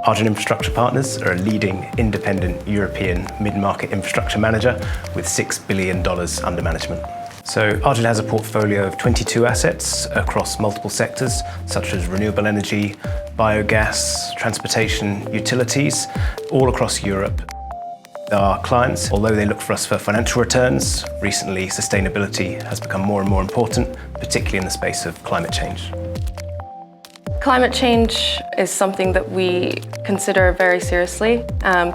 Arjun Infrastructure Partners are a leading independent European mid-market infrastructure manager with $6 billion under management. So Arjun has a portfolio of 22 assets across multiple sectors, such as renewable energy, biogas, transportation, utilities, all across Europe. Our clients, although they look for us for financial returns, recently sustainability has become more and more important, particularly in the space of climate change. Climate change is something that we consider very seriously.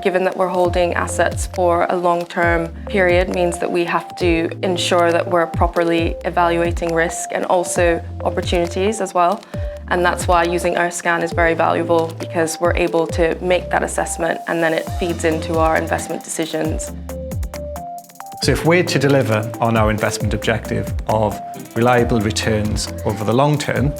Given that we're holding assets for a long-term period means that we have to ensure that we're properly evaluating risk and also opportunities as well. And that's why using Earthscan is very valuable, because we're able to make that assessment and then it feeds into our investment decisions. So if we're to deliver on our investment objective of reliable returns over the long term,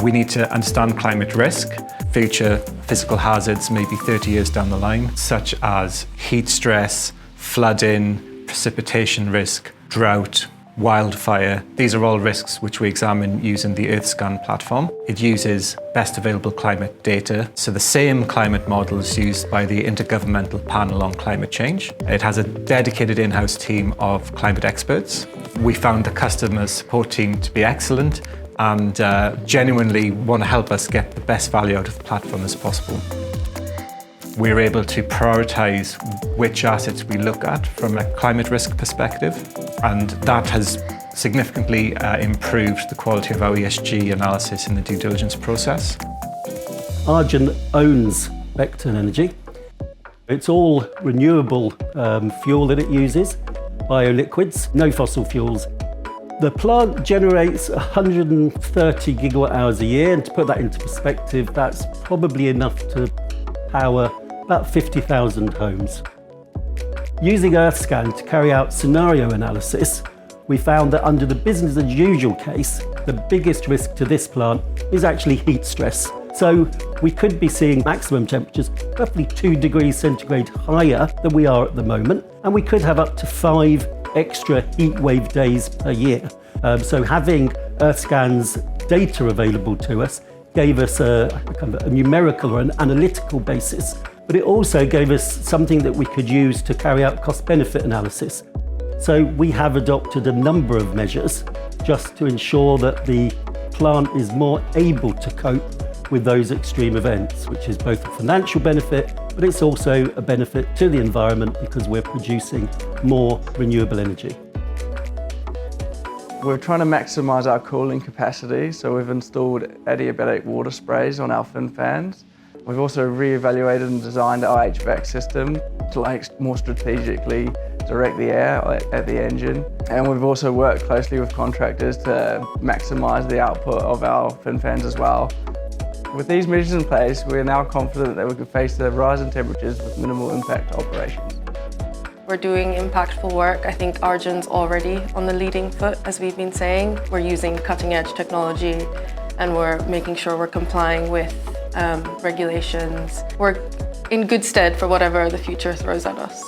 we need to understand climate risk, future physical hazards maybe 30 years down the line, such as heat stress, flooding, precipitation risk, drought, wildfire. These are all risks which we examine using the Earthscan platform. It uses best available climate data, so the same climate models used by the Intergovernmental Panel on Climate Change. It has a dedicated in-house team of climate experts. We found the customer support team to be excellent and genuinely want to help us get the best value out of the platform as possible. We're able to prioritise which assets we look at from a climate risk perspective, and that has significantly improved the quality of our ESG analysis in the due diligence process. Arjun owns Vector Energy. It's all renewable fuel that it uses, bioliquids, no fossil fuels. The plant generates 130 gigawatt hours a year, and to put that into perspective, that's probably enough to power about 50,000 homes. Using Earthscan to carry out scenario analysis, we found that under the business as usual case, the biggest risk to this plant is actually heat stress. So we could be seeing maximum temperatures roughly 2 degrees centigrade higher than we are at the moment, and we could have up to 5 extra heat wave days per year. So having Earthscan's data available to us gave us a kind of a numerical or an analytical basis, but it also gave us something that we could use to carry out cost-benefit analysis. So we have adopted a number of measures just to ensure that the plant is more able to cope with those extreme events, which is both a financial benefit, but it's also a benefit to the environment because we're producing more renewable energy. We're trying to maximise our cooling capacity, so we've installed adiabatic water sprays on our fin fans. We've also re-evaluated and designed our HVAC system to more strategically direct the air at the engine. And we've also worked closely with contractors to maximise the output of our fin fans as well. With these measures in place, we are now confident that we can face the rise in temperatures with minimal impact to operations. We're doing impactful work. I think Arjun's already on the leading foot, as we've been saying. We're using cutting-edge technology and we're making sure we're complying with regulations. We're in good stead for whatever the future throws at us.